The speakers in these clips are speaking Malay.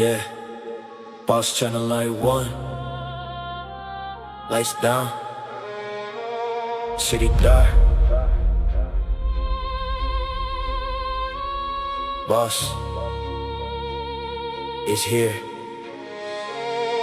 Yeah, Boss Channel Light 1. Lights down, city dark. Boss is here.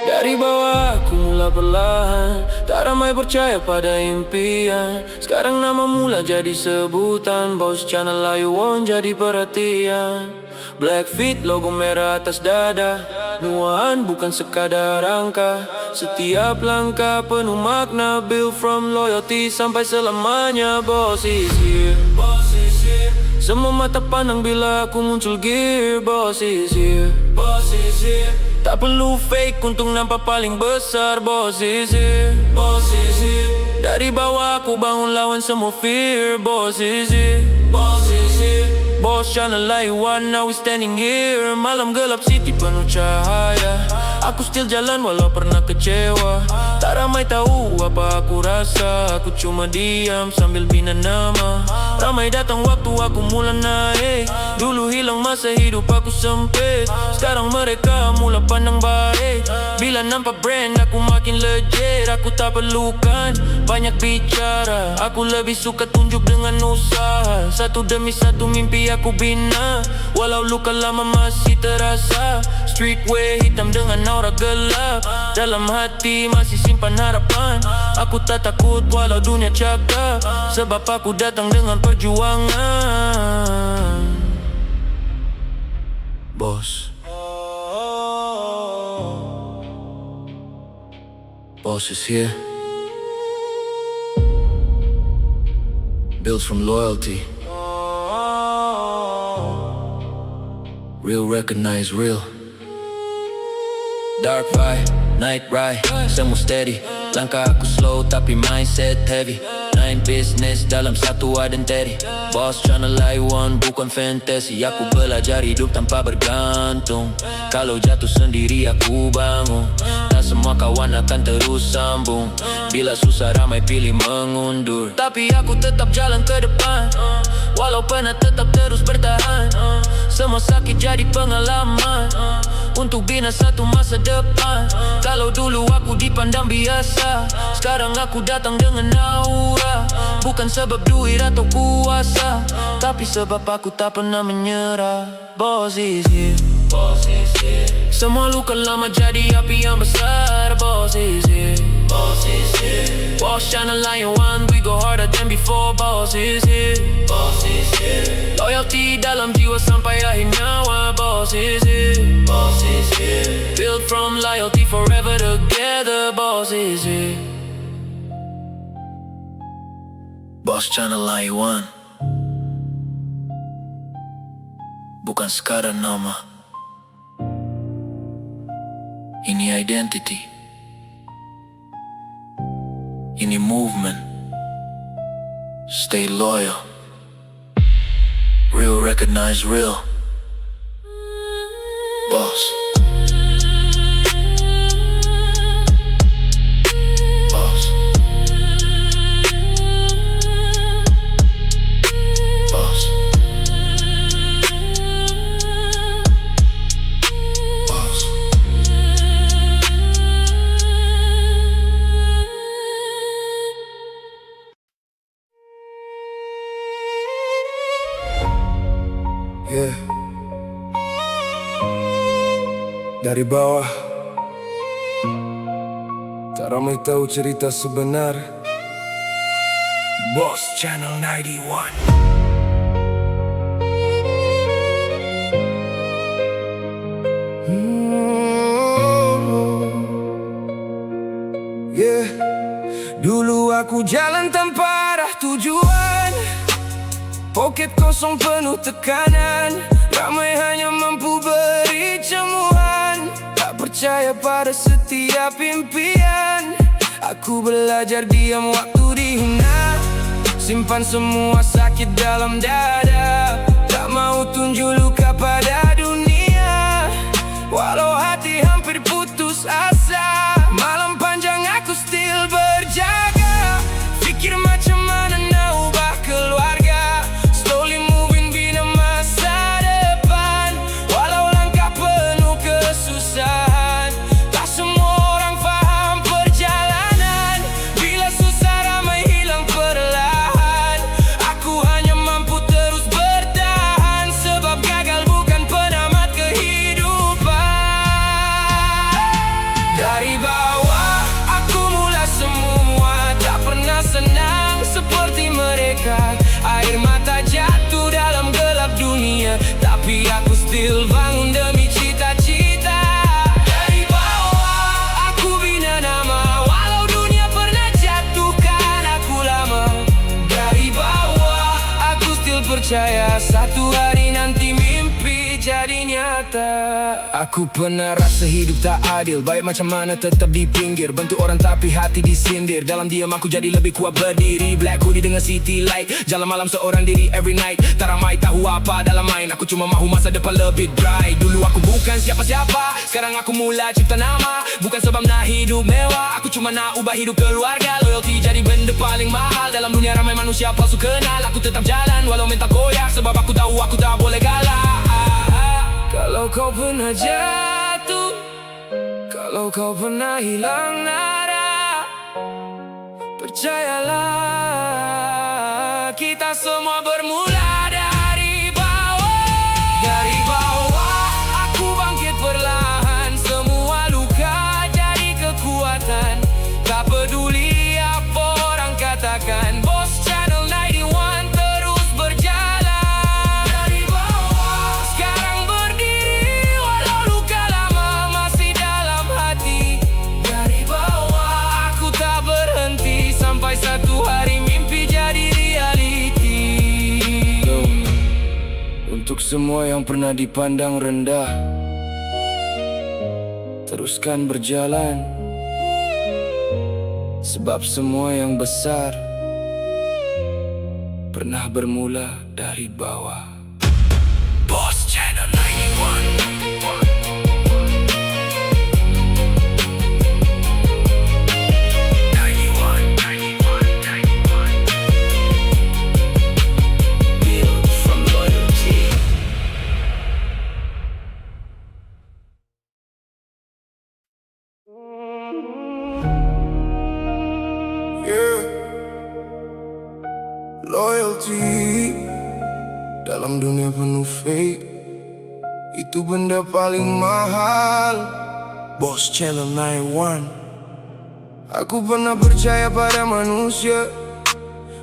Dari bawah aku mula perlahan, tak ramai percaya pada impian. Sekarang nama mula jadi sebutan, Boss Channel Light 1 jadi perhatian. Black feet, logo merah atas dada, nuaan bukan sekadar angka. Setiap langkah penuh makna, build from loyalty sampai selamanya. Boss is here, Boss is here. Semua mata pandang bila aku muncul gear. Boss is here, Boss is here. Tak perlu fake untuk nampak paling besar. Boss is here, Boss is here. Dari bawah aku bangun lawan semua fear. Boss is here, Boss is here. Boss Channel Light 1, now we standing here. Malam gelap city penuh cahaya, aku still jalan walau pernah kecewa. Tak ramai tahu apa aku rasa, aku cuma diam sambil bina nama. Ramai datang waktu aku mula naik, dulu hilang masa hidup aku sempit. Sekarang mereka mula pandang baik, bila nampak brand aku makin legit. Aku tak perlukan banyak bicara, aku lebih suka tunjuk dengan usaha. Satu demi satu mimpi aku bina, walau luka lama masih terasa. Streetwear hitam dengan aura gelap, dalam hati masih simpan harapan. Aku tak takut walau dunia cakap, sebab aku datang dengan perjuangan. Boss, Boss is here. Built from loyalty. Real recognize real. Dark vibe, night ride, semua steady. Langkah aku slow tapi mindset heavy. Nine business dalam satu identity. Boss Channel Light 1 bukan fantasy. Aku belajar hidup tanpa bergantung. Kalau jatuh sendiri aku bangun. Tak semua kawan akan terus sambung, bila susah ramai pilih mengundur. Tapi aku tetap jalan ke depan, walau pernah tetap terus bertahan. Semua sakit jadi pengalaman, untuk bina satu masa depan. Kalau dulu aku dipandang biasa, sekarang aku datang dengan aura. Bukan sebab duit atau kuasa, tapi sebab aku tak pernah menyerah. Boss is here, Boss is here. Semua luka lama jadi api yang besar. Boss is here, Boss is here. Boss Channel Light 1, we go harder than before. Boss is here, Boss is here. Loyalty dalam jiwa sampai akhir nyawa. Boss is here, Boss is here. Built from loyalty forever together. Boss is here. Boss Channel Light 1 bukan sekadar nama, ini identity, ini movement. Stay loyal, real recognize real. Boss, Boss, Boss, Boss. Yeah. Dari bawah, tak ramai tahu cerita sebenar. Boss Channel 91. Yeah. Dulu aku jalan tanpa arah tujuan, poket kosong penuh tekanan. Ramai hanya mampu beri cemuhan, tak percaya pada setiap impian. Aku belajar diam waktu dihina, simpan semua sakit dalam dada. Tak mau tunjuk luka pada dunia, walau hati hampir putus asa. Malam panjang aku still berjaga, fikir macam mana nak ubah keluarga. Slowly moving bina masa depan, walau langkah penuh kesulitan. kata. Aku pernah rasa hidup tak adil, baik macam mana tetap di pinggir. Bantu orang tapi hati disindir. Dalam diam aku jadi lebih kuat berdiri. Black hoodie dengan city light, jalan malam seorang diri every night. Tak ramai tahu apa dalam main, aku cuma mahu masa depan lebih dry. Dulu aku bukan siapa-siapa, sekarang aku mula cipta nama. Bukan sebab nak hidup mewah, aku cuma nak ubah hidup keluarga. Loyalty jadi benda paling mahal. Dalam dunia ramai manusia palsu kenal, aku tetap jalan walau mental koyak. Sebab aku tahu aku tak boleh kalah. Kalau kau pernah jatuh, kalau kau pernah hilang nada, percayalah kita semua bermula dari bawah. Dari bawah aku bangkit perlahan, semua luka jadi kekuatan. Tak peduli apa orang katakan, Boss Channel 91 terus berjalan. Dari bawah sekarang berdiri, walau luka lama masih dalam hati. Dari bawah aku tak berhenti, sampai satu hari mimpi jadi reality. Untuk semua yang pernah dipandang rendah, teruskan berjalan. Sebab semua yang besar pernah bermula dari bawah. Boss Channel 91. Built from loyalty. Yeah. Loyalty dalam dunia penuh fake, itu benda paling mahal. Boss Channel 91. Aku pernah percaya pada manusia,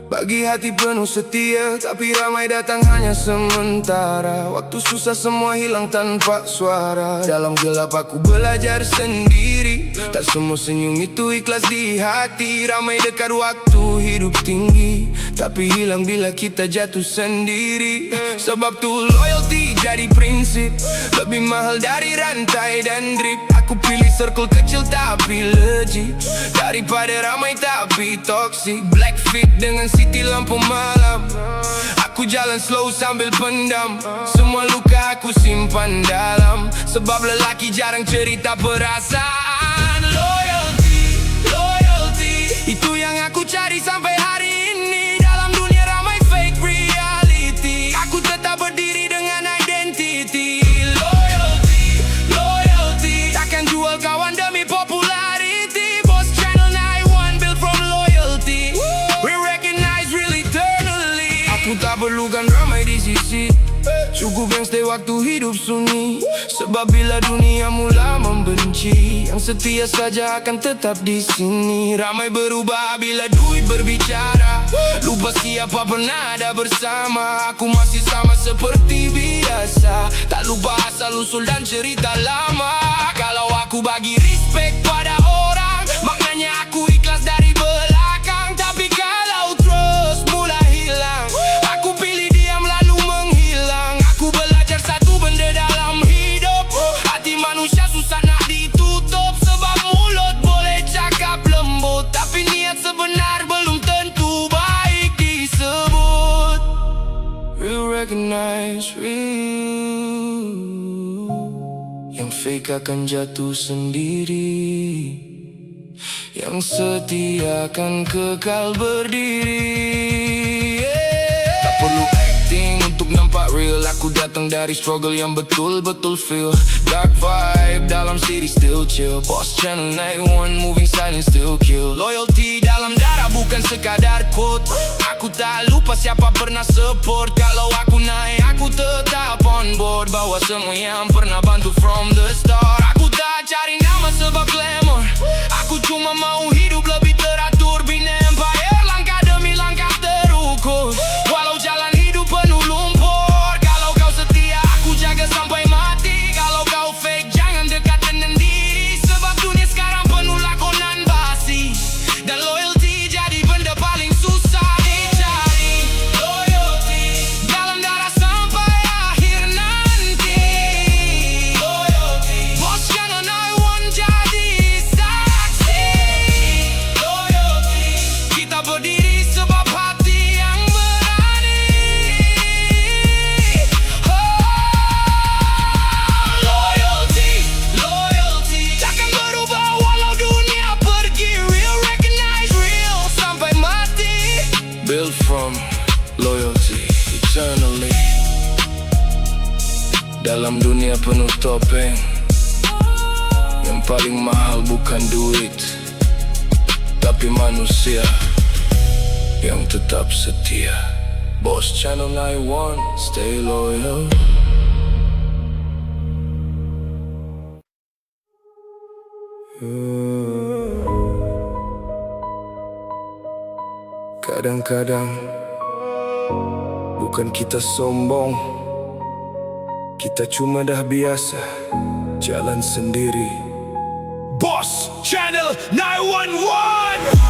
bagi hati penuh setia. Tapi ramai datang hanya sementara. Waktu susah semua hilang tanpa suara. Dalam gelap aku belajar sendiri, tak semua senyum itu ikhlas di hati. Ramai dekat waktu hidup tinggi, tapi hilang bila kita jatuh sendiri. Sebab tu loyalty jadi prinsip, lebih mahal dari rantai dan drip. Aku pilih circle kecil tapi legit, daripada ramai tapi toxic. Black fit dengan city lampu malam, aku jalan slow sambil pendam. Semua luka aku simpan dalam, sebab lelaki jarang cerita perasaan. Loyalty, loyalty, itu yang aku cari sampai hari ini. Dalam dunia ramai fake reality, aku tetap berdiri dengan identity. Loyalty, loyalty, takkan jual kawan demi popularity. Boss Channel 91 built from loyalty. We recognize real eternally. Aku tak perlukan ramai di sisi, cukup yang stay waktu hidup sunyi. Sebab bila dunia mula membenci, yang setia saja akan tetap di sini. Ramai berubah bila duit berbicara, lupa siapa pernah ada bersama. Aku masih sama seperti biasa, tak lupa asal usul dan cerita lama. Kalau aku bagi respect pada orang, maknanya aku ikhlas dari belakang. Tapi kalau trust mulai hilang, aku pilih diam lalu menghilang. Aku belajar satu benda dalam hidup, hati manusia susah nak ditutup. Sebab mulut boleh cakap lembut, tapi niat sebenar belum tentu baik disebut. Real recognize real, yang fake akan jatuh sendiri, yang setia akan kekal berdiri. Tak perlu acting untuk nampak real, aku datang dari struggle yang betul-betul feel. Dark vibe dalam city still chill. Boss Channel 91 moving silent still kill. Loyalty dalam darah bukan sekadar quote. Aku tak lupa siapa pernah support. Kalau aku naik aku tetap on board, bawa semua yang pernah bantu from the start. Aku tak cari nama sebab glamour, aku cuma mau hidup lebih teratur. Bina empire langkah demi langkah terukur, walau jalan hidup penuh lumpur. Kalau kau setia aku jaga sampai mati. Kalau kau fake jangan dekat dengan diri, sebab dunia sekarang penuh lakonan basi, dan loyalty jadi benda paling susah dicari. Loyalty dalam darah sampai akhir nanti. Dalam dunia penuh topeng, yang paling mahal bukan duit, tapi manusia yang tetap setia. Boss Channel 91, stay loyal. Kadang-kadang bukan kita sombong, kita cuma dah biasa jalan sendiri. Boss Channel 911.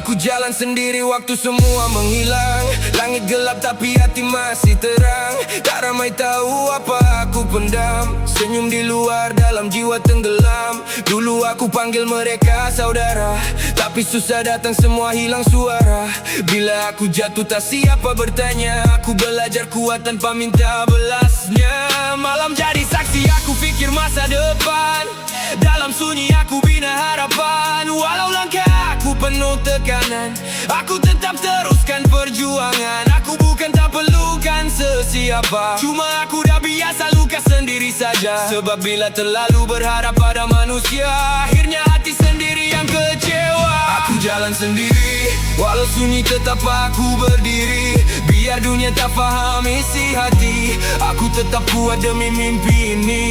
Aku jalan sendiri waktu semua menghilang. Langit gelap tapi hati masih terang. Tak ramai tahu apa aku pendam. Senyum di luar, dalam jiwa tenggelam. Dulu aku panggil mereka saudara, tapi susah datang semua hilang suara. Bila aku jatuh tak siapa bertanya. Aku belajar kuat tanpa minta belasnya. Malam jadi saksi, aku fikir masa depan. Dalam sunyi aku bina harapan. Walau langkah aku penuh tekanan, aku tetap teruskan perjuangan. Aku bukan tak perlukan sesiapa, cuma aku dah biasa luka sendiri saja. Sebab bila terlalu berharap pada manusia, akhirnya hati sendiri yang kecewa. Aku jalan sendiri, walau sunyi tetap aku berdiri. Biar dunia tak faham isi hati, aku tetap kuat demi mimpi ini.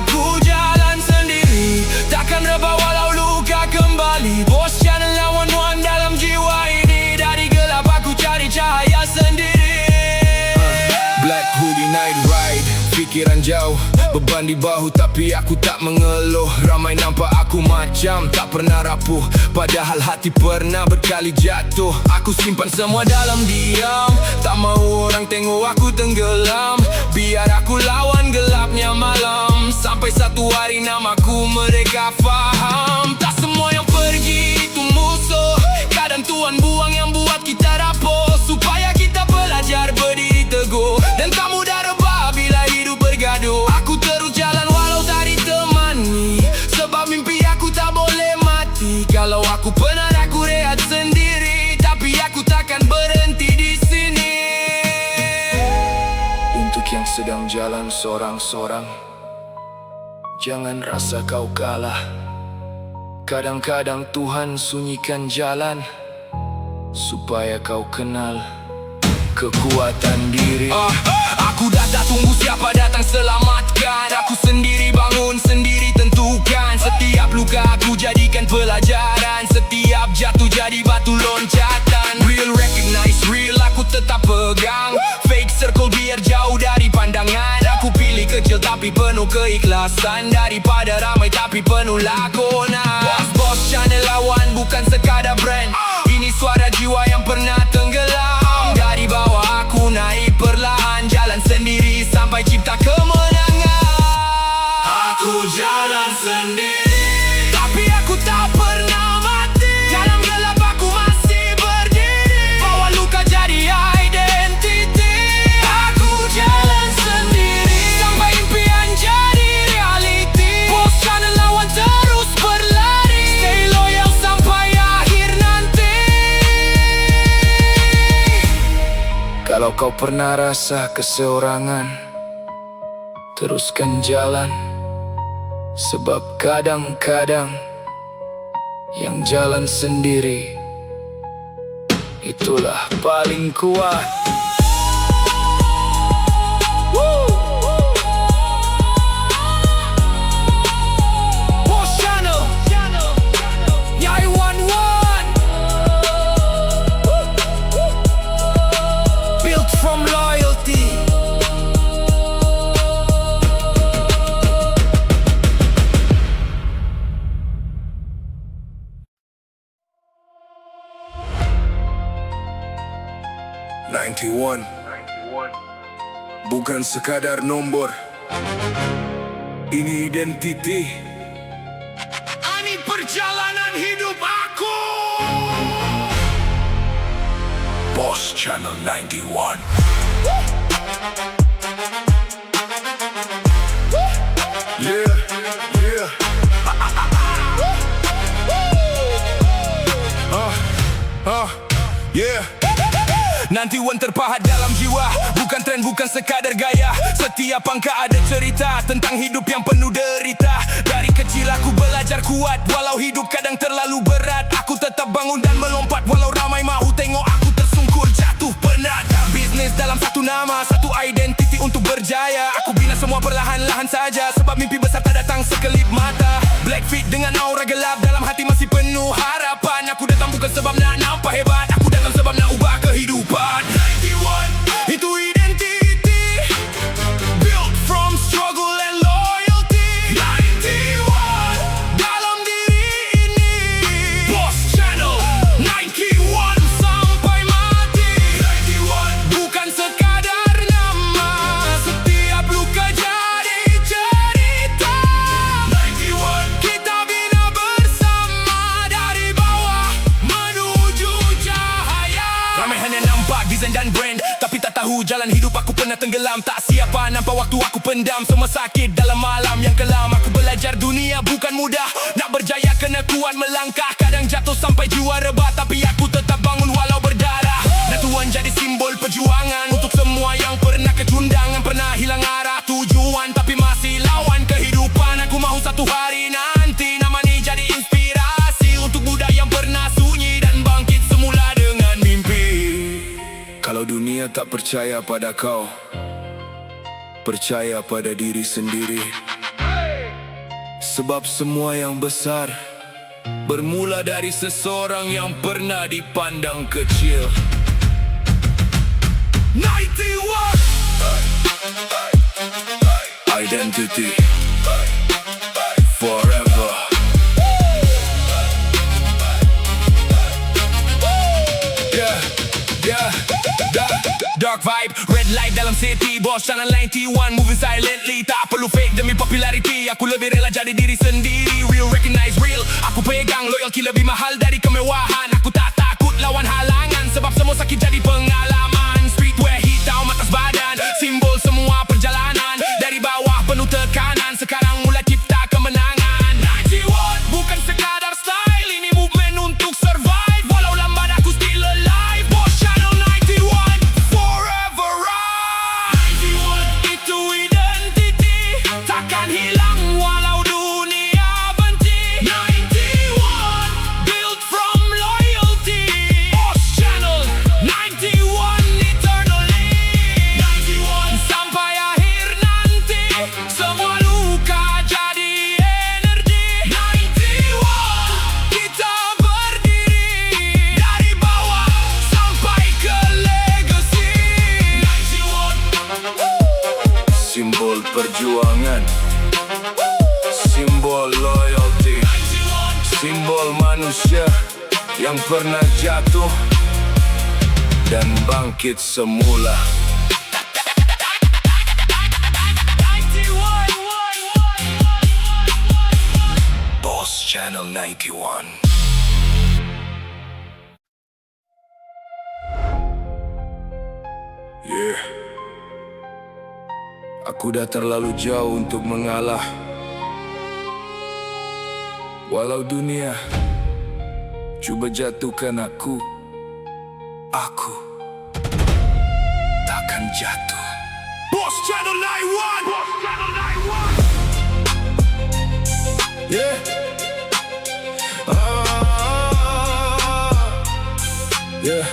Aku jalan sendiri, takkan reba walau luka kembali. Boss Channel 911 dalam jiwa ini. Dari gelap aku cari cahaya sendiri. Black hoodie night ride, pikiran jauh, beban di bahu tapi aku tak mengeluh. Ramai nampak aku macam tak pernah rapuh, padahal hati pernah berkali jatuh. Aku simpan semua dalam diam, tak mau orang tengok aku tenggelam. Biar aku lawan gelapnya malam, sampai satu hari namaku mereka faham. Tak semua yang pergi itu musuh, kadang Tuhan buang yang buat kita rapuh. Supaya kita belajar berdiri teguh, dan tak mudah rebah bila hidup bergaduh. Aku terus jalan walau tak ditemani, sebab mimpi aku tak boleh mati. Kalau aku penat aku rehat sendiri, tapi aku takkan berhenti di sini. Untuk yang sedang jalan sorang-sorang, jangan rasa kau kalah. Kadang-kadang Tuhan sunyikan jalan, supaya kau kenal kekuatan diri. Aku dah tak tunggu siapa datang selamatkan. Aku sendiri bangun, sendiri tentukan. Setiap luka aku jadikan pelajaran, setiap jatuh jadi batu loncatan. Real recognize real, aku tetap pegang. Fake circle biar jauh dari pandangan. Aku pilih kecil tapi penuh keikhlasan, daripada ramai tapi penuh lakonan. Boss Channel lawan bukan sekadar brand, ini suara jiwa yang pernah tenggelam. Dari bawah aku naik perlahan, jalan sendiri sampai cipta kemenangan. Aku jalan sendiri, tapi aku tak pernah mati. Dalam gelap aku masih berdiri, bawa luka jadi identiti. Aku jalan sendiri, sampai impian jadi reality. Boss Channel lawan terus berlari, stay loyal sampai akhir nanti. Kalau kau pernah rasa keseorangan, teruskan jalan. Sebab kadang-kadang yang jalan sendiri itulah paling kuat. Boss Channel 911, built from loyalty. Bukan sekadar nombor, ini identiti. Ini perjalanan hidup aku. Boss Channel 91. Yeah, yeah. Yeah. Nanti wan terpahat dalam jiwa, bukan tren, bukan sekadar gaya. Setiap angka ada cerita tentang hidup yang penuh derita. Dari kecil aku belajar kuat, walau hidup kadang terlalu berat. Aku tetap bangun dan melompat, walau ramai mahu tengok aku tersungkur jatuh penat. Bisnis dalam satu nama, satu identiti untuk berjaya. Aku bina semua perlahan-lahan saja, sebab mimpi besar tak datang sekelip mata. Black Fit dengan aura gelap, dalam hati masih penuh harapan. Aku datang bukan sebab nak nampak hebat, aku datang sebab nak ubah kehidupan. 91, itu identiti, built from struggle and loyalty. 91, dalam diri ini, Boss Channel 91 sampai mati. 91, bukan sekadar nama, setiap luka jadi cerita. 91, kita bina bersama dari bawah menuju cahaya. Ramai hanya nampak desain dan brand, tapi tak tahu jalan hidup aku pernah tenggelam. Tak siapa nampak waktu aku pendam, semua sakit dalam malam yang kelam. Aku belajar dunia bukan mudah, nak berjaya kena kuat melangkah. Kadang jatuh sampai jiwa rebah, tapi aku tetap bangun walau berdarah. Tuan jadi simbol perjuangan untuk semua yang pernah kecundangan, pernah hilang arah tujuan, tapi masih lawan kehidupan. Aku mahu satu hari nanti nama ni jadi inspirasi untuk muda yang pernah sunyi dan bangkit semula dengan mimpi. Kalau dunia tak percaya pada kau, percaya pada diri sendiri. Sebab semua yang besar bermula dari seseorang yang pernah dipandang kecil. 91 Identity Forever. Dark vibe, red light dalam city. Boss Channel 91, moving silently. Tak perlu fake demi popularity, aku lebih rela jadi diri sendiri. Real, recognize real, aku pegang loyalty lebih mahal dari kemewahan. Aku tak takut lawan halangan, sebab semua sakit jadi pengalaman. Streetwear hitam atas badan, simbol semua perjalanan. Dari bawah penuh tekanan, sekarang mulai cipta kemenangan. 91, bukan sekadar style, ini movement untuk survive. Walau lambat aku still alive. Boss Channel 91, forever right. 91, itu identiti, takkan hilang walau dunia benci. 91, built from loyalty. Boss Channel 91, eternally. 91, sampai akhir nanti, semua luka jadi energi. 91, kita berdiri dari bawah sampai ke legacy. 91, simbol perjuangan, simbol loyalty, simbol manusia yang pernah jatuh dan bangkit semula. 91 Boss Channel 91. Yeah. Aku dah terlalu jauh untuk mengalah. Walau dunia cuba jatuhkan aku takkan jatuh. Boss Channel 91. Boss Channel 91. Yeah. Yeah.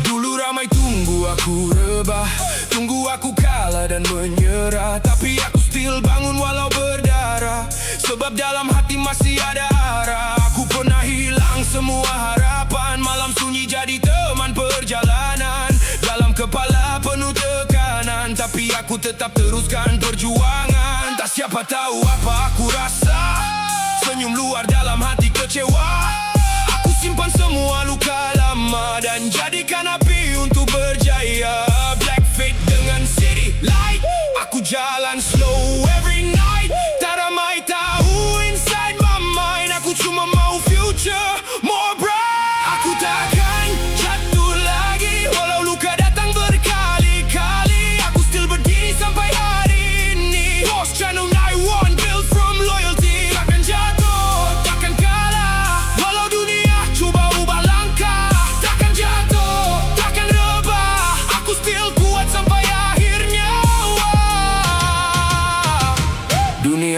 Dulu ramai tunggu aku rebah, tunggu aku kalah dan menyerah, tapi aku still bangun walau berdarah. Sebab dalam hati masih ada arah. Aku pernah hilang semua harapan, malam sunyi jadi teman perjalanan. Dalam kepala penuh tekanan, tapi aku tetap teruskan perjuangan. Tak siapa tahu apa aku rasa, senyum luar dalam hati kecewa. Aku simpan semua luka lama dan jadikan api untuk berjaya. Black Fit dengan city light, aku jalan slow every night. Tak ramai tahu inside my mind, aku cuma mau future more bright. Aku takkan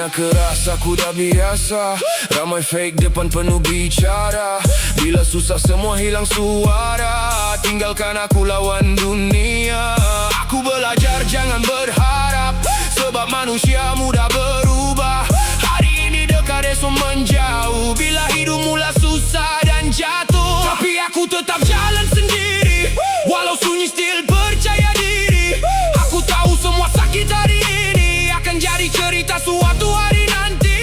Dunia keras aku dah biasa, ramai fake depan penuh bicara. Bila susah semua hilang suara, tinggalkan aku lawan dunia. Aku belajar jangan berharap, sebab manusia mudah berubah. Hari ini dekat esok menjauh, bila hidup mula susah dan jatuh. Tapi aku tetap jalan sendiri, walau sunyi still percaya diri. Aku tahu semua sakit hari ini akan jadi cerita suatu hari nanti.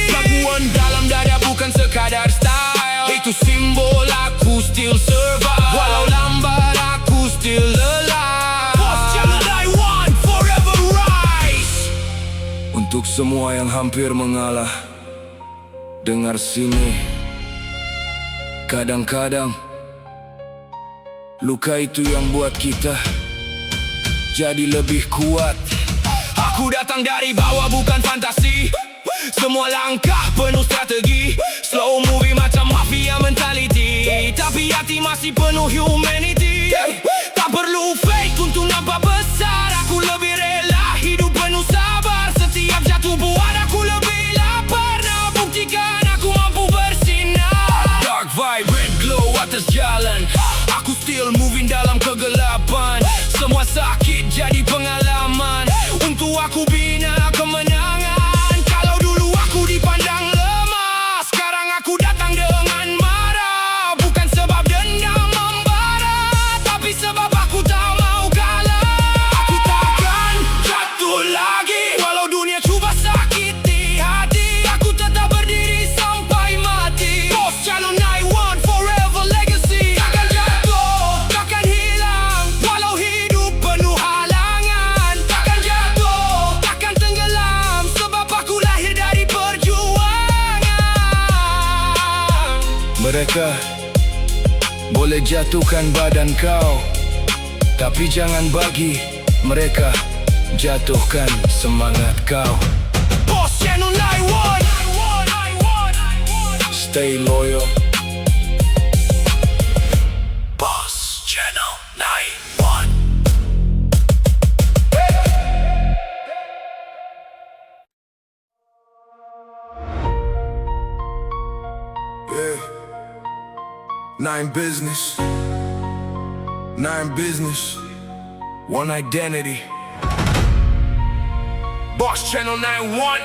Laguan dalam dada bukan sekadar style, itu simbol aku still survive. Walau lambat aku still alive. Boss Channel 91 forever rise. Untuk semua yang hampir mengalah, dengar sini. Kadang-kadang luka itu yang buat kita jadi lebih kuat. Aku datang dari bawah bukan fantasi, semua langkah penuh strategi. Slow movie macam mafia mentality, tapi hati masih penuh humanity. Tak perlu fake untuk nampak besar, aku lebih rela hidup penuh sabar. Setiap jatuh buat aku lebih lapar, nak buktikan aku mampu bersinar. Dark vibe, red glow atas jalan, aku still moving dalam kegelapan. Semua sakit jadi pengalaman, untuk aku bina kemenangan. Kalau dulu aku dipandang lemah, sekarang aku datang dengan marah. Bukan sebab dendam membara, tapi sebab aku tak mau kalah. Aku takkan jatuh lagi, walau dunia cuba sakiti hati. Aku tetap berdiri sampai mati. Boss Channel 91 forever legacy. Takkan jatuh, takkan hilang, walau hidup penuh halangan. Takkan jatuh, takkan tenggelam, sebab aku lahir dari perjuangan. Mereka boleh jatuhkan badan kau, tapi jangan bagi mereka jatuhkan semangat kau. Boss Channel 91, stay loyal. Boss Channel 91. Yeah. 9 business, 9 business, One identity. Boss Channel 91.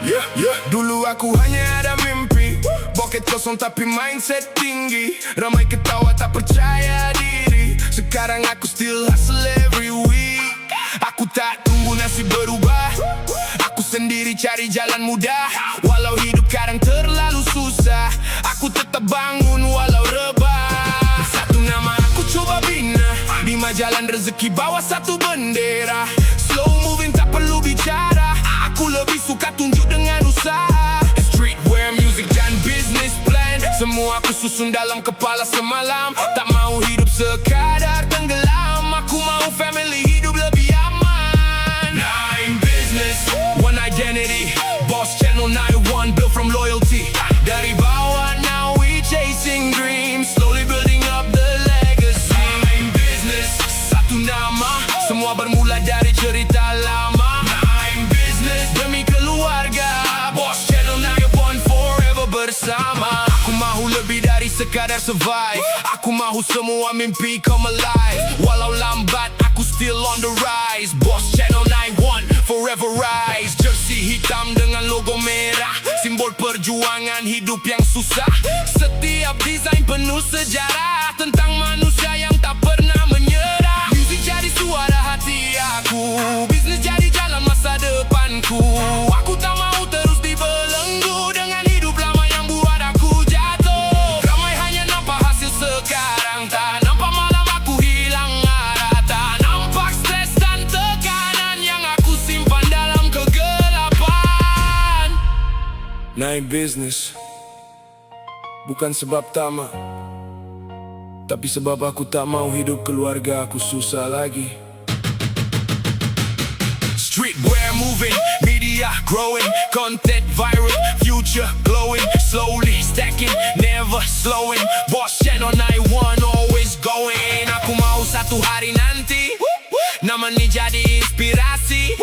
yeah. Dulu aku hanya ada mimpi, boket kosong tapi mindset tinggi. Ramai ketawa tak percaya diri, sekarang aku still hustle every week. Aku tak tunggu nasib berubah, aku sendiri cari jalan mudah. Walau hidup kadang terlalu susah, aku tetap bangun walau rebah. Satu nama aku coba bina, 5 jalan rezeki bawa satu bendera. Slow moving tak perlu bicara, aku lebih suka tunjuk dengan usaha. Streetwear, music dan business plan, semua aku susun dalam kepala semalam. Tak mau hidup sekadar tenggelam, aku mau family hidup lebih aman. 9 business, one identity, Boss Channel 91, built from loyalty. Dari bawah now we chasing dreams, slowly building up the legacy. 9 business, satu nama, semua bermula dari cerita lama. 9 business, demi keluarga, Boss Channel 91 forever bersama. Aku mahu lebih dari sekadar survive, aku mahu semua mimpi come alive. Walau lambat aku still on the rise. Boss Channel 91 forever rise. Jersey hitam dengan logo merah, simbol perjuangan hidup yang susah. Setiap desain penuh sejarah, tentang manusia yang tak pernah menyerah. Music jadi suara hati aku, bisnis jadi jalan masa depanku. Aku tak mau terus dibelenggu dengan hidup lama yang buat aku jatuh. Ramai hanya nampak hasil sekarang, tak nampak malam aku hilang arah. Tak nampak stres dan tekanan yang aku simpan dalam kegelapan. 9 business, bukan sebab tamak, tapi sebab aku tak mau hidup keluarga aku susah lagi. Streetwear moving, media growing, content viral, future glowing, slowly stacking, never slowing. Boss Channel 91 always going. Aku mau satu hari nanti momen ini jadi inspirasi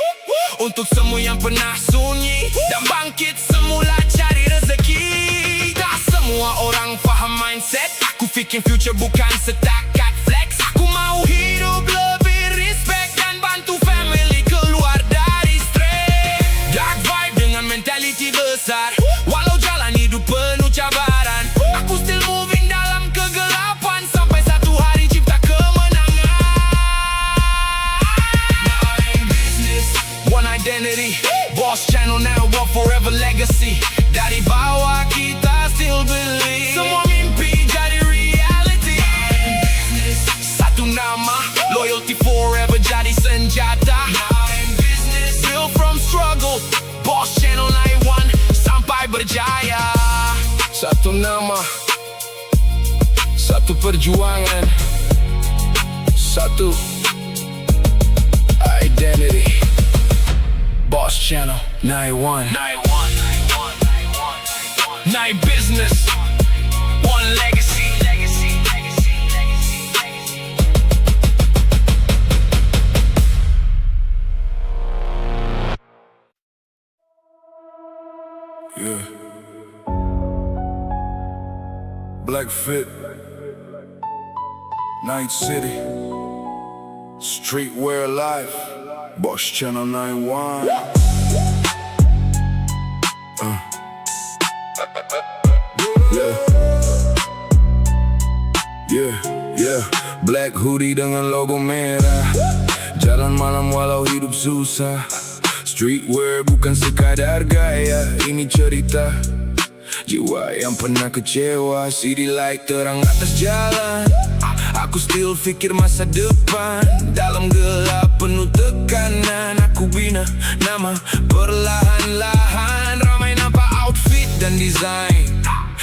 untuk semua yang pernah sunyi dan bangkit semula cari rezeki. Tak semua orang faham mindset. Aku fikir future bukan setakat flex. Aku mau hidup lebih respect dan bantu family keluar dari stres. Dark vibe dengan mentality besar. Walau jalan hidup penuh cabaran, aku still moving dalam kegelapan sampai satu hari cipta kemenangan. Nine business, one identity, Boss Channel now, one forever legacy. Dari bawah kita still believe semua mimpi jadi reality. Nine business, satu nama, loyalty forever jadi senjata. Nine business, built from struggle, Boss Channel 91 sampai berjaya. Satu nama, satu perjuangan, satu identity. Boss Channel 91. Nine business, one legacy. Yeah. Black Fit, Night City, Streetwear Life, Boss Channel 91. Yeah. Black hoodie dengan logo merah. Jalan malam walau hidup susah. Streetwear bukan sekadar gaya, ini cerita jiwa yang pernah kecewa. City light terang atas jalan, aku still fikir masa depan. Dalam gelap penuh tekanan, aku bina nama perlahan-lahan. Ramai nampak outfit dan desain,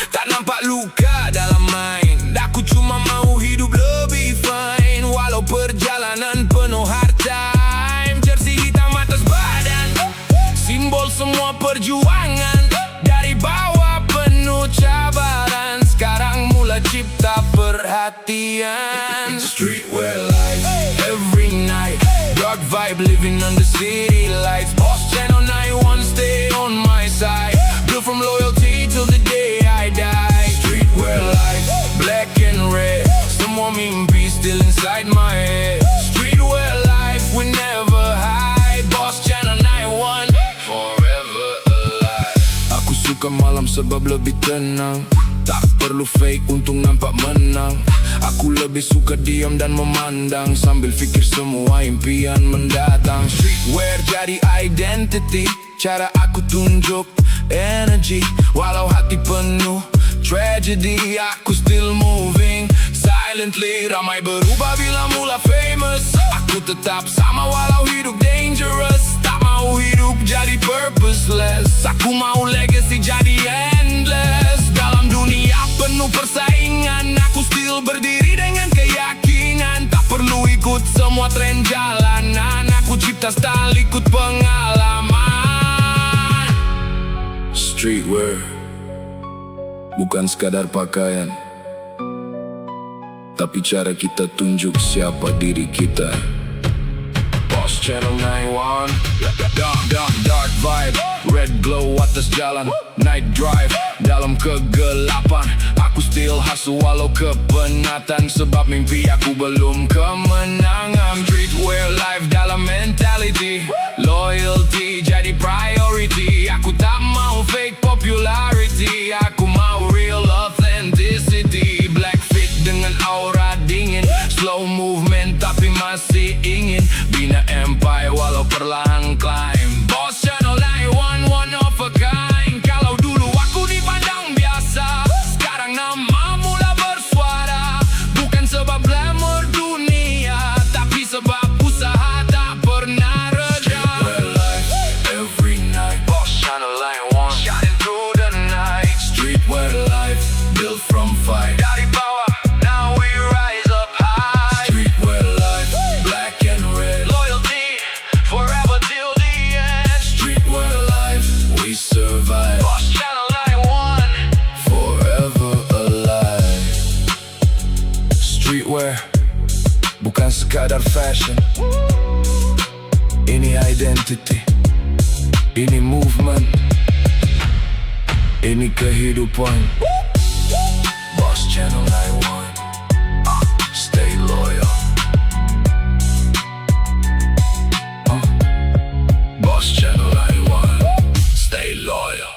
tak nampak luka dalam mind. Aku cuma mau hidup lebih fine, walau perjalanan penuh hard time. Jersey hitam atas badan, simbol semua perjuangan. Dari bawah penuh cabaran, sekarang mula cipta perhatian. Streetwear life, every night. Dark vibe living under city lights. Boss Channel 91 stay on my side. Built from loyalty till the day I die. Streetwear life, black and red. Semua mimpi still inside my head. Streetwear life, we never hide. Boss Channel 91, forever alive. Aku suka malam sebab lebih tenang. Tak perlu fake untuk nampak menang. Aku lebih suka diam dan memandang, sambil fikir semua impian mendatang. Streetwear jadi identity, cara aku tunjuk energy. Walau hati penuh tragedy, aku still moving silently. Ramai berubah bila mula famous, aku tetap sama walau hidup dangerous. Tak mau hidup jadi purposeless, aku mau legacy jadi endless. Dalam dunia penuh persaingan, aku still berdiri dengan keyakinan. Tak perlu ikut semua tren jalanan, aku cipta style ikut pengalaman. Streetwear bukan sekadar pakaian, tapi cara kita tunjuk siapa diri kita. Boss Channel 91, dark vibe, red glow atas jalan. Night drive, dalam kegelapan, aku still hustle walau kepenatan. Sebab mimpi aku belum kemenangan. Streetwear life dalam mentality, loyalty jadi priority. Aku tak mau fake popularity, aku mau real authenticity. Black fit dengan aura dingin, slow movement tapi masih ingin bina empire walau perlahan climb. Boss Channel 91, one of a kind. Kalau dulu aku dipandang biasa, sekarang nama mula bersuara. Bukan sebab glamour dunia, tapi sebab usaha tak pernah reda. Streetwear life, every night. Boss Channel 91, shining through the night. Streetwear life, built from fight. Dari bawah, now we rise up high. Streetwear life, black and red. Loyalty, forever till the end. Streetwear life, we survive. Boss Channel 91, forever alive. Streetwear bukan sekadar fashion, Ini identity, ini movement, ini kehidupan. Boss Channel 91, stay loyal. Boss Channel 91, stay loyal.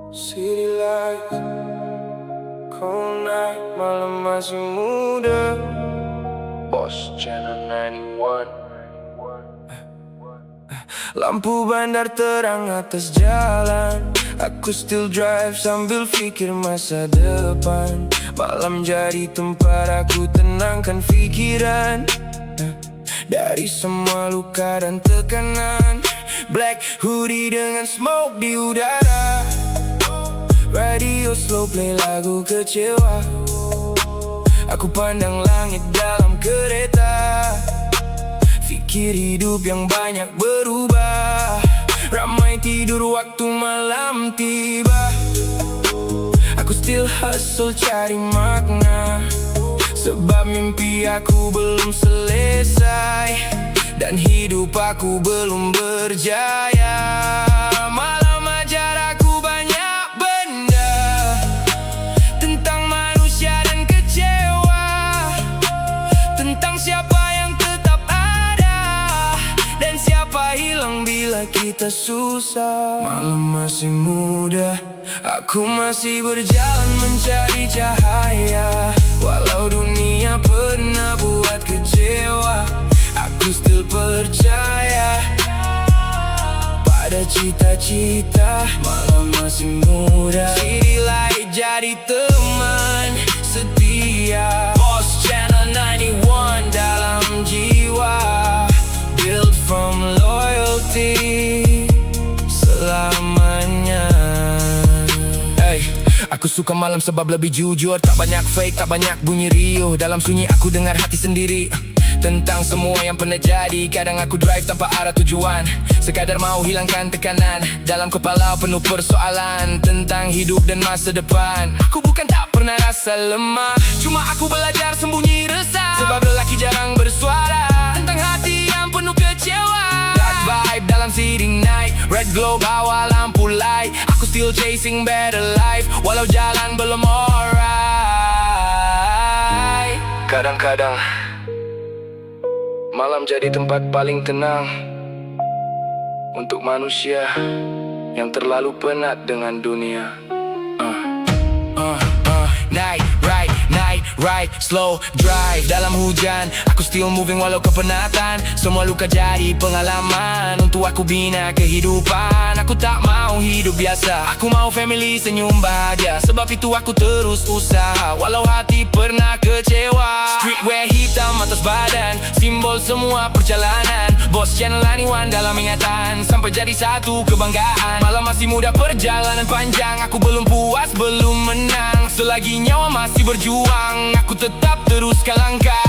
City lights, cold night, malam masih muda. Boss Channel 91. Lampu bandar terang atas jalan, aku still drive sambil fikir masa depan. Malam jadi tempat aku tenangkan pikiran dari semua luka dan tekanan. Black hoodie dengan smoke di udara, radio slow play lagu kecewa. Aku pandang langit dalam kereta, fikir hidup yang banyak berubah. Ramai tidur waktu malam tiba. Aku still hustle cari makna, sebab mimpi aku belum selesai dan hidup aku belum berjaya. Malam ajar aku banyak benda tentang manusia dan kecewa, tentang siapa yang tetap ada dan siapa hilang bila kita susah. Malam masih muda, aku masih berjalan mencari cahaya. Walau dunia pernah buat kecewa, aku still percaya pada cita-cita. Malam masih muda, city light jadi teman setia. Boss Channel 91 dalam jiwa, built from loyalty selamanya. Hey, aku suka malam sebab lebih jujur, tak banyak fake, tak banyak bunyi riuh. Dalam sunyi aku dengar hati sendiri tentang semua yang pernah jadi. Kadang aku drive tanpa arah tujuan, sekadar mau hilangkan tekanan. Dalam kepala penuh persoalan tentang hidup dan masa depan. Aku bukan tak pernah rasa lemah, cuma aku belajar sembunyi resah, sebab lelaki jarang bersuara tentang hati yang penuh kecewa. Dark vibe dalam city night, red glow bawa lampu light. Aku still chasing better life, walau jalan belum alright. Kadang-kadang malam jadi tempat paling tenang untuk manusia yang terlalu penat dengan dunia. Night ride, slow drive dalam hujan. Aku still moving walau kepenatan. Semua luka jadi pengalaman untuk aku bina kehidupan. Aku tak mau hidup biasa, aku mau family senyum bahagia. Sebab itu aku terus usaha walau hati pernah kecewa. Streetwear hitam atas badan, simbol semua perjalanan. Boss Channel 91 dalam ingatan, sampai jadi satu kebanggaan. Malam masih muda, perjalanan panjang. Aku belum puas, belum menang. Selagi nyawa masih berjuang, aku tetap teruskan langkah.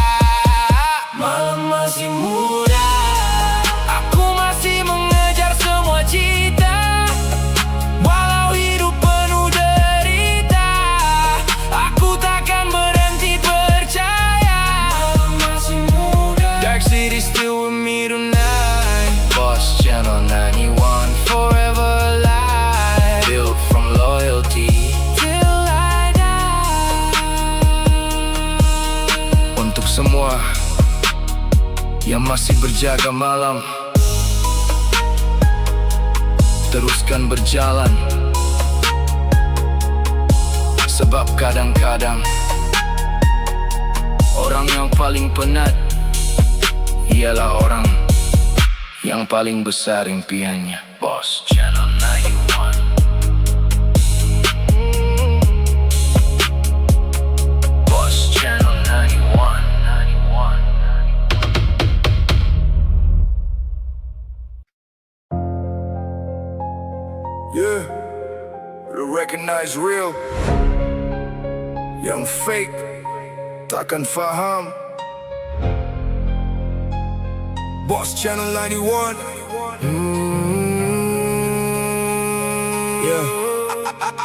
Malam masih muda, aku masih mengejar semua cita. Walau hidup penuh derita, aku takkan berhenti percaya. Malam masih muda, Dark City still with me tonight. Boss Channel 91, forever alive, built from loyalty. Semua yang masih berjaga malam, teruskan berjalan. Sebab kadang-kadang orang yang paling penat ialah orang yang paling besar impiannya. Boss Channel 91. Yeah, you recognize real, yang fake takkan faham. Boss Channel 91. Yeah,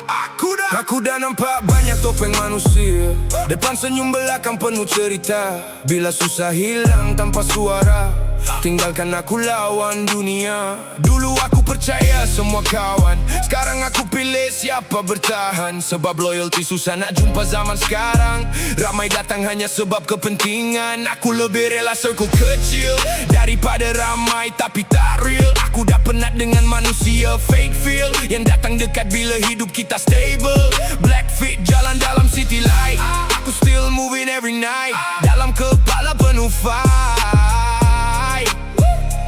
aku dah Aku dah nampak banyak topeng manusia, depan senyum belakang penuh cerita. Bila susah hilang tanpa suara, tinggalkan aku lawan dunia. Dulu aku percaya semua kawan, sekarang aku pilih siapa bertahan. Sebab loyalty susah nak jumpa zaman sekarang. Ramai datang hanya sebab kepentingan. Aku lebih rela circle kecil daripada ramai tapi tak real. Aku dah penat dengan manusia fake feel yang datang dekat bila hidup kita stable. Black fit jalan dalam city light, aku still moving every night. Dalam kepala penuh fight,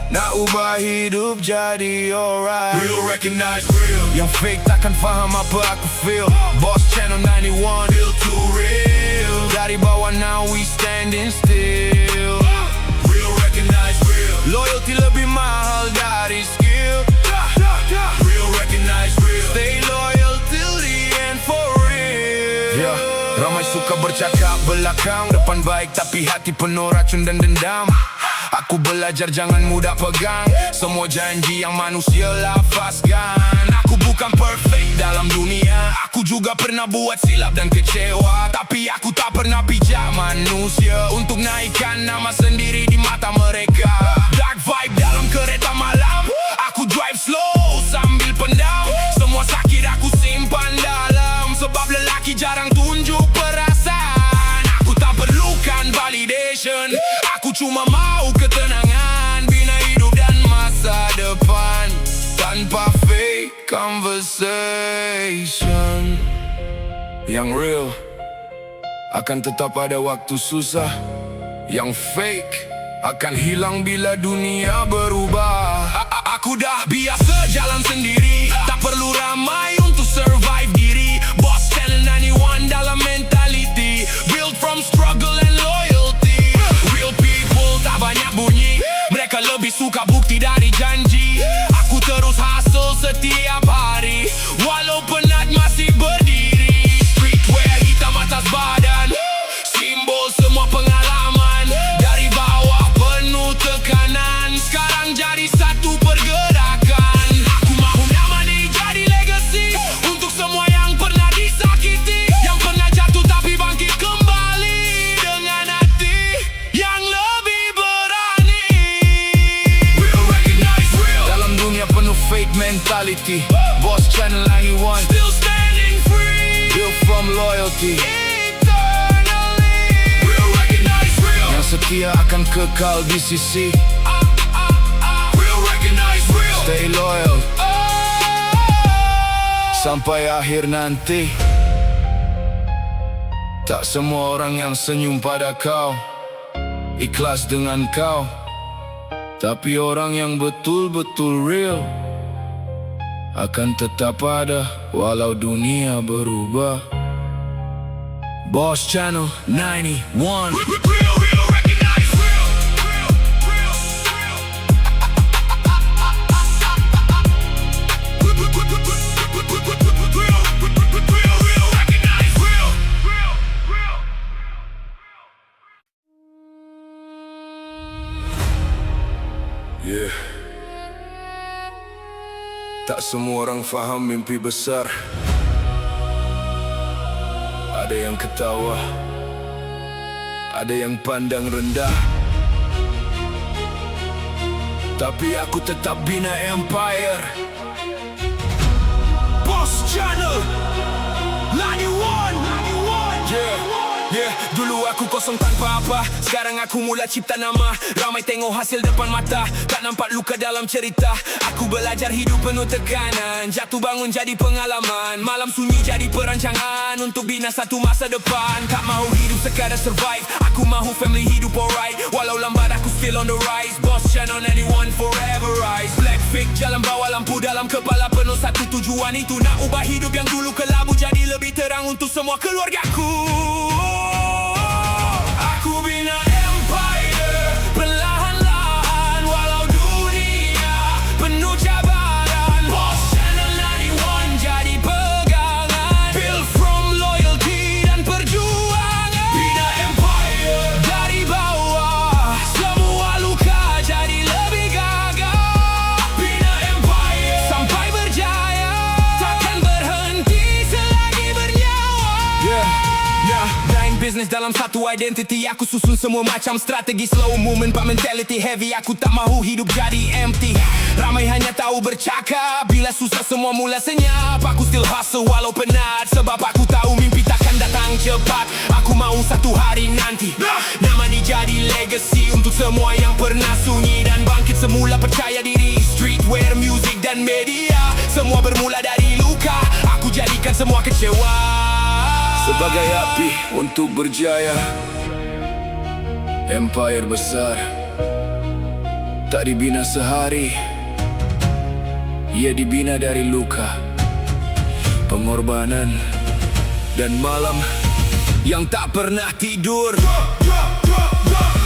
nak ubah hidup jadi alright. Real recognize real, Yang fake takkan faham apa aku feel. Boss Channel 91, feel too real. dari bawah now we standing still. Real recognize real, Loyalty lebih mahal dari skill. real recognize real. Stay loyal till the end for real. Ramai suka bercakap belakang, depan baik tapi hati penuh racun dan dendam. Aku belajar jangan mudah pegang semua janji yang manusia lafazkan. Aku bukan perfect dalam dunia, aku juga pernah buat silap dan kecewa. Tapi aku tak pernah bijak manusia untuk naikkan nama sendiri di mata mereka. Dark vibe dalam kereta malam, aku drive slow sambil pendam. Semua sakit aku simpan dalam, sebab lelaki jarang tunjuk perasaan. Aku tak perlukan validation, aku cuma mau ketenangan. Bina hidup dan masa depan tanpa fake conversation. Yang real akan tetap ada waktu susah, yang fake akan hilang bila dunia berubah. Aku dah biasa jalan sendiri, tak perlu ramai untuk survive diri. Boss Channel 91 dalam mentality, built from struggle and loyalty. Real people tak banyak bunyi, mereka lebih suka bukti dari janji. Aku terus hustle setiap hari, walau penat masih berdiri. Streetwear hitam atas badan, simbol semua pengalaman. Dari bawah penuh tekanan, sekarang jadi satu pergerakan. Aku mahu nama ni jadi legacy untuk semua yang pernah disakiti, yang pernah jatuh tapi bangkit kembali dengan hati yang lebih berani. Real recognize real, Dalam dunia penuh fake mentality, Boss Channel 91 still standing free. built from loyalty. Real recognize real, Yang setia akan kekal di sisi. real recognize real. Stay loyal sampai akhir nanti. Tak semua orang yang senyum pada kau ikhlas dengan kau, tapi orang yang betul-betul real akan tetap ada walau dunia berubah. Boss Channel 91. Real recognize real. Real recognize real. Yeah. Tak semua orang faham mimpi besar. Ada yang ketawa, ada yang pandang rendah, tapi aku tetap bina empire. Boss Channel 91. Yeah, dulu aku kosong tanpa apa, sekarang aku mula cipta nama. Ramai tengok hasil depan mata, tak nampak luka dalam cerita. Aku belajar hidup penuh tekanan, jatuh bangun jadi pengalaman. Malam sunyi jadi perancangan untuk bina satu masa depan. Tak mahu hidup sekadar survive, aku mahu family hidup alright. Walau lambat aku still on the rise. Boss Channel 91 forever rise. Black fake jalan bawah lampu dalam kepala penuh satu tujuan, itu nak ubah hidup yang dulu kelabu jadi lebih terang untuk semua keluargaku. Aku bina empire perlahan-lahan, walau dunia penuh cabaran. Boss Channel 91 jadi pegangan, built from loyalty dan perjuangan. Bina empire dari bawah, semua luka jadi lebih gagah. Bina empire sampai berjaya, takkan berhenti selagi dalam satu identity. Aku susun semua macam strategi, slow movement pak mentality heavy. Aku tak mahu hidup jadi empty. Ramai hanya tahu bercakap, bila susah semua mula senyap. Aku still hustle walau penat, sebab aku tahu mimpi takkan datang cepat. Aku mau satu hari nanti nama ni jadi legacy untuk semua yang pernah sunyi dan bangkit semula percaya diri. Streetwear, music dan media, semua bermula dari luka. Aku jadikan semua kecewa sebagai api untuk berjaya. Empire besar tak dibina sehari, ia dibina dari luka, pengorbanan, dan malam yang tak pernah tidur.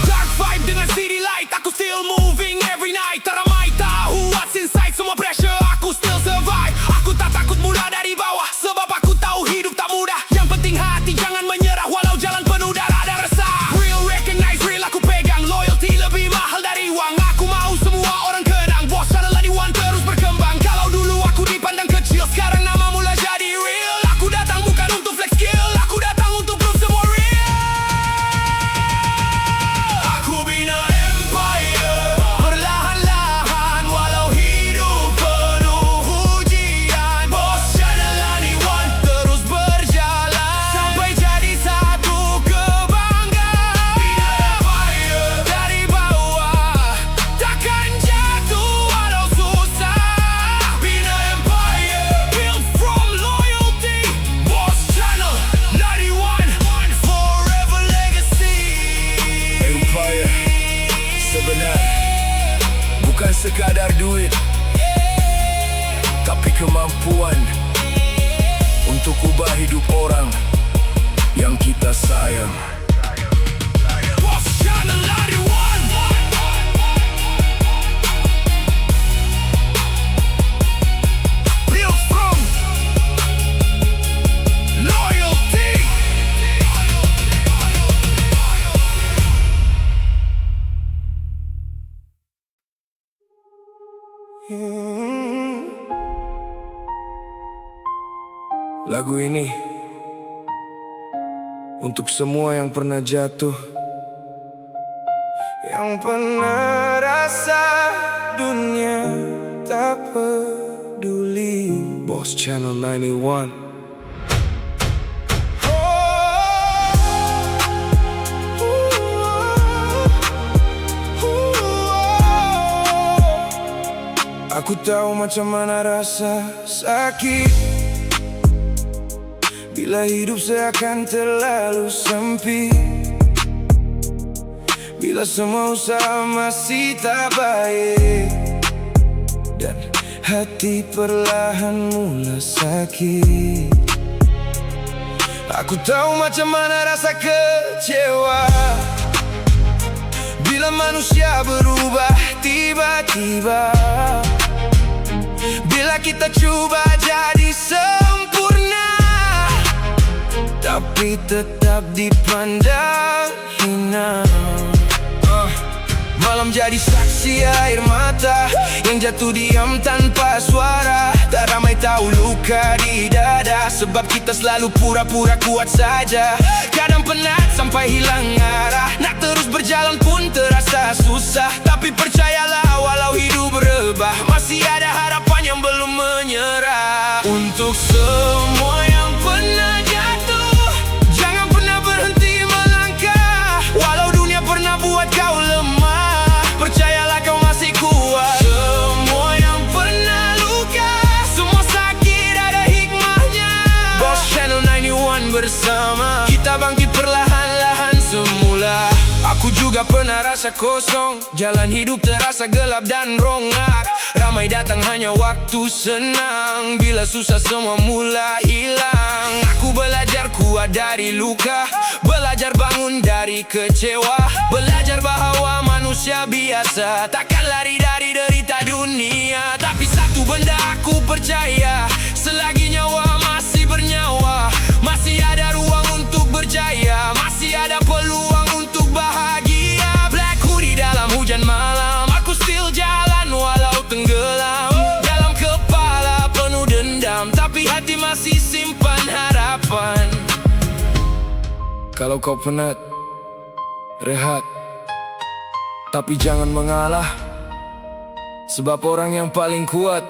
Dark vibe dengan city light, aku still moving every night. Tak ramai tahu what's inside, semua pressure aku still survive. Aku tak takut mula dari bawah, sebab aku tahu hidup tak mudah. Yang penting hati jangan menyerah, walau jalan penuh darah dan resah. Real recognize real, aku pegang loyalty lebih mahal dari uang. Aku mau semua orang kenang, Boss Channel Line One terus berkembang. Kalau dulu aku dipandang kecil, sekarang nama mula jadi real. Aku datang bukan untuk flex skill, aku datang untuk prove semua real. Aku bina empire perlahan-lahan, walau hidup penuh ujian. Boss Channel Line One terus berjalan sampai jadi satu kebanggaan. Bina empire dari bawah, takkan jatuh walau susah. Bina empire built from loyalty. Boss Channel 91 forever legacy. Empire sebenar bukan sekadar duit, tapi kemampuan untuk ubah hidup orang yang kita sayang. Boss Channel 91 built from loyalty. Lagu ini untuk semua yang pernah jatuh, yang pernah rasa dunia tak peduli. Boss Channel 91. Aku tahu macam mana rasa sakit bila hidup seakan terlalu sempit, bila semua usaha masih tak baik, dan hati perlahan mula sakit. Aku tahu macam mana rasa kecewa bila manusia berubah tiba-tiba, bila kita cuba jadi sempurna tapi tetap dipandang hina. Malam jadi saksi air mata yang jatuh diam tanpa suara. Tak ramai tahu luka di dada, sebab kita selalu pura-pura kuat saja. Kadang penat sampai hilang arah, nak terus berjalan pun terasa susah. Tapi percayalah walau hidup berubah, masih ada harapan yang belum menyerah. Untuk semua yang pernah jatuh, jangan pernah berhenti melangkah. Walau dunia pernah buat kau lemah, percayalah kau masih kuat. Semua yang pernah luka, semua sakit ada hikmahnya. Boss Channel 91 bersama kita bangkit perlahan-lahan semula. Aku juga pernah rasa kosong, jalan hidup terasa gelap dan rongak. Ramai datang hanya waktu senang, bila susah semua mula hilang. Aku belajar kuat dari luka, belajar bangun dari kecewa, belajar bahwa manusia biasa takkan lari dari derita dunia. Tapi satu benda aku percaya, selagi nyawa masih bernyawa, masih ada ruang untuk berjaya, masih ada peluang untuk bahagia. Black hoodie dalam hujan malam, aku still jalan walau tenggelam. Dalam kepala penuh dendam, tapi hati masih simpan harapan. Kalau kau penat, rehat. Tapi jangan mengalah, sebab orang yang paling kuat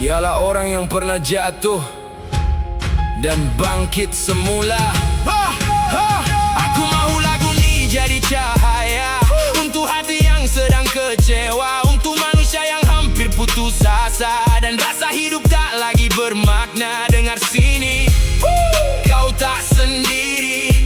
ialah orang yang pernah jatuh dan bangkit semula. Aku mahu lagu ni jadi cahaya untuk hati yang sedang kecewa, untuk manusia yang hampir putus asa dan rasa hidup tak lagi bermakna. Dengar sini, kau tak sendiri.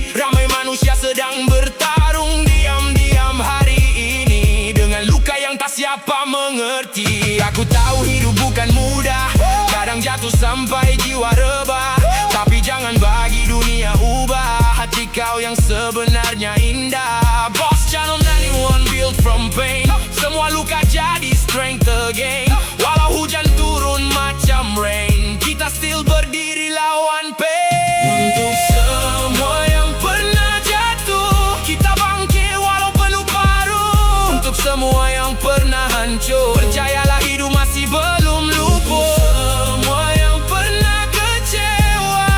Ramai manusia sedang bertarung diam-diam hari ini dengan luka yang tak siapa mengerti. Aku tahu hidup bukan mudah, kadang jatuh sampai jiwa rebah. Tapi jangan bagi dunia ubah hati kau yang sebenarnya indah. Boss Channel 91 built from pain, semua luka jadi strength again. Walau hujan turun macam rain, kita still berdiri lawan pain. Untuk semua yang pernah jatuh, kita bangkit walau penuh paruh. Untuk semua yang pernah hancur, percayalah hidup masih belum lumpuh. Semua yang pernah kecewa,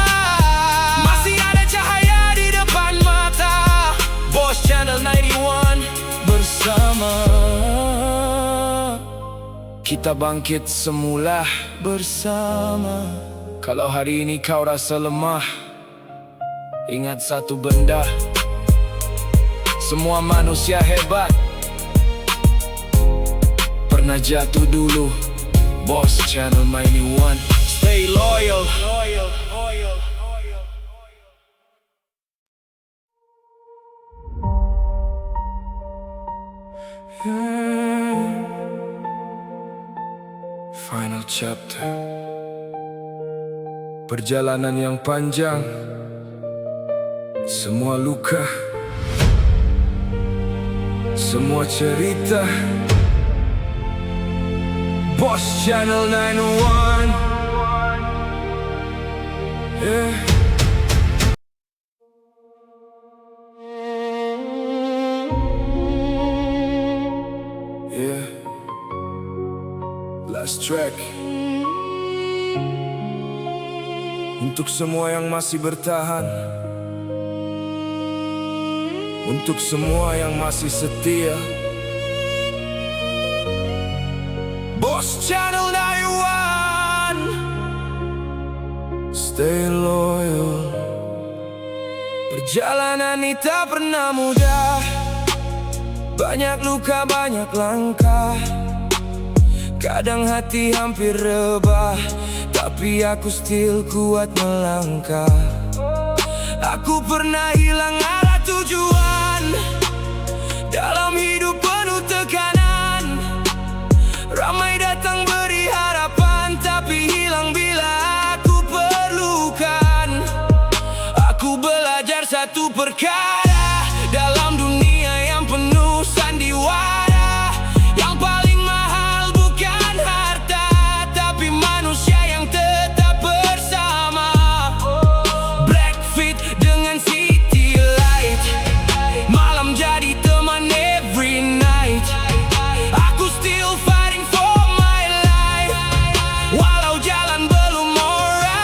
masih ada cahaya di depan mata. Boss Channel 91 bersama, kita bangkit semula bersama. Kalau hari ini kau rasa lemah, ingat satu benda, semua manusia hebat pernah jatuh dulu. Boss Channel 91, stay loyal. Final chapter, perjalanan yang panjang, semua luka, semua cerita. Boss Channel 91, yeah. Yeah. Last track untuk semua yang masih bertahan, untuk semua yang masih setia. Boss Channel 91, stay loyal. Perjalanan ini tak pernah mudah, banyak luka, banyak langkah. Kadang hati hampir rebah, tapi aku still kuat melangkah. Aku pernah hilang arah tujuan dalam hidup penuh tekanan. Ramai datang beri harapan, tapi hilang bila aku perlukan. Aku belajar satu perkara dalam dunia yang penuh sandiwara. Yang paling mahal bukan harta, tapi manusia yang tetap bersama. Blackfeet dengan city light, malam jadi teman every night. Aku still fighting for my life, walau jalan belum alright.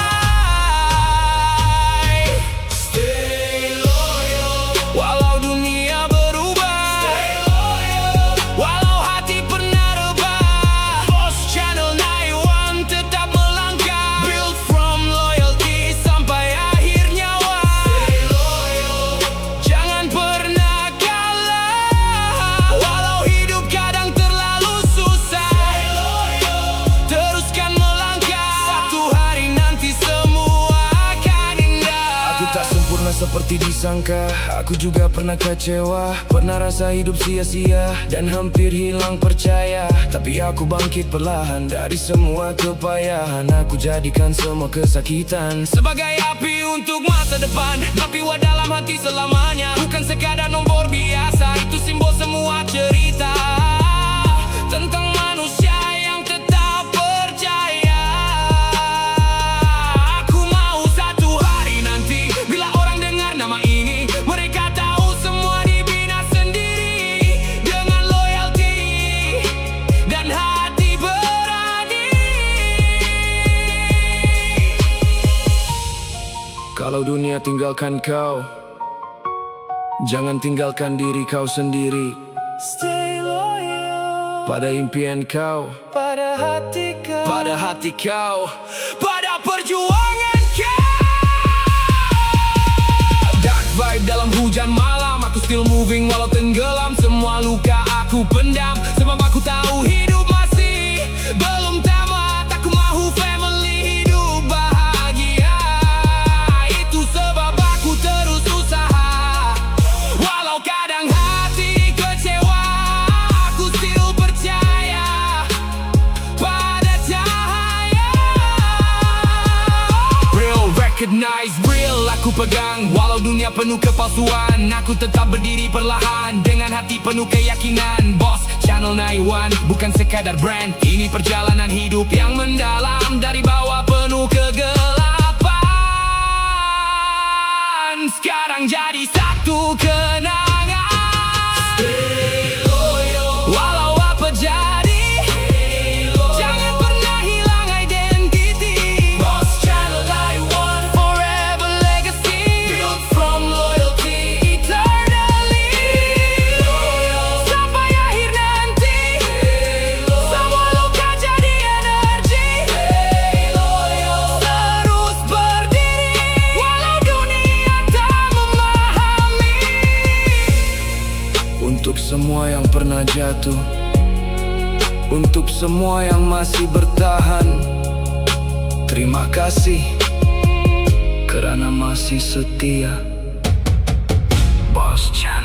Stay loyal, walau dunia berubah. Stay loyal, walau hati pernah rebah. Boss Channel 91 tetap melangkah, built from loyalty sampai akhir nyawa. Stay loyal, jangan pernah kalah, walau hidup kadang terlalu susah. Stay loyal, teruskan melangkah, satu hari nanti semua akan indah. Aku tak sempurna seperti disangka, aku juga pernah kecewa, pernah rasa hidup sia-sia dan hampir hilang percaya. Tapi aku bangkit perlahan dari semua kepayahan. Aku jadikan semua kesakitan sebagai api untuk masa depan. Api wa dalam hati selamanya, bukan sekadar nombor biasa. Itu simbol semua cerita tentang manusia yang tetap percaya. Aku mau satu hari nanti, bila orang dengar nama ini, mereka tahu semua dibina sendiri dengan loyalty dan hati berani. Kalau Walau dunia tinggalkan kau, jangan tinggalkan diri kau sendiri. Stay loyal Pada impian kau, pada hati kau, pada hati kau, pada perjuangan kau. Dark vibe dalam hujan malam, aku still moving walau tenggelam. Semua luka aku pendam, sebab aku tahu hidup masih belum tamat. Aku mahu family hidup bahagia, itu sebab aku terus usaha. Walau kadang hati kecewa, aku still percaya pada cahaya. Real, recognize real, aku pegang. Walau dunia penuh kepalsuan, aku tetap berdiri perlahan dengan hati penuh keyakinan. Boss Channel 91 bukan sekadar brand, ini perjalanan hidup yang mendalam. Dari bawah penuh kegelapan, sekarang jadi satu kenangan. Stay loyal walau apa jadi, jangan pernah hilang identity. Boss Channel 91 forever legacy, built from loyalty eternally. Sampai akhir nanti, semua luka jadi energi. Terus berdiri walau dunia tak memahami. Untuk semua yang pernah jatuh, untuk semua yang masih bertahan, terima kasih kerana masih setia. Boss Channel.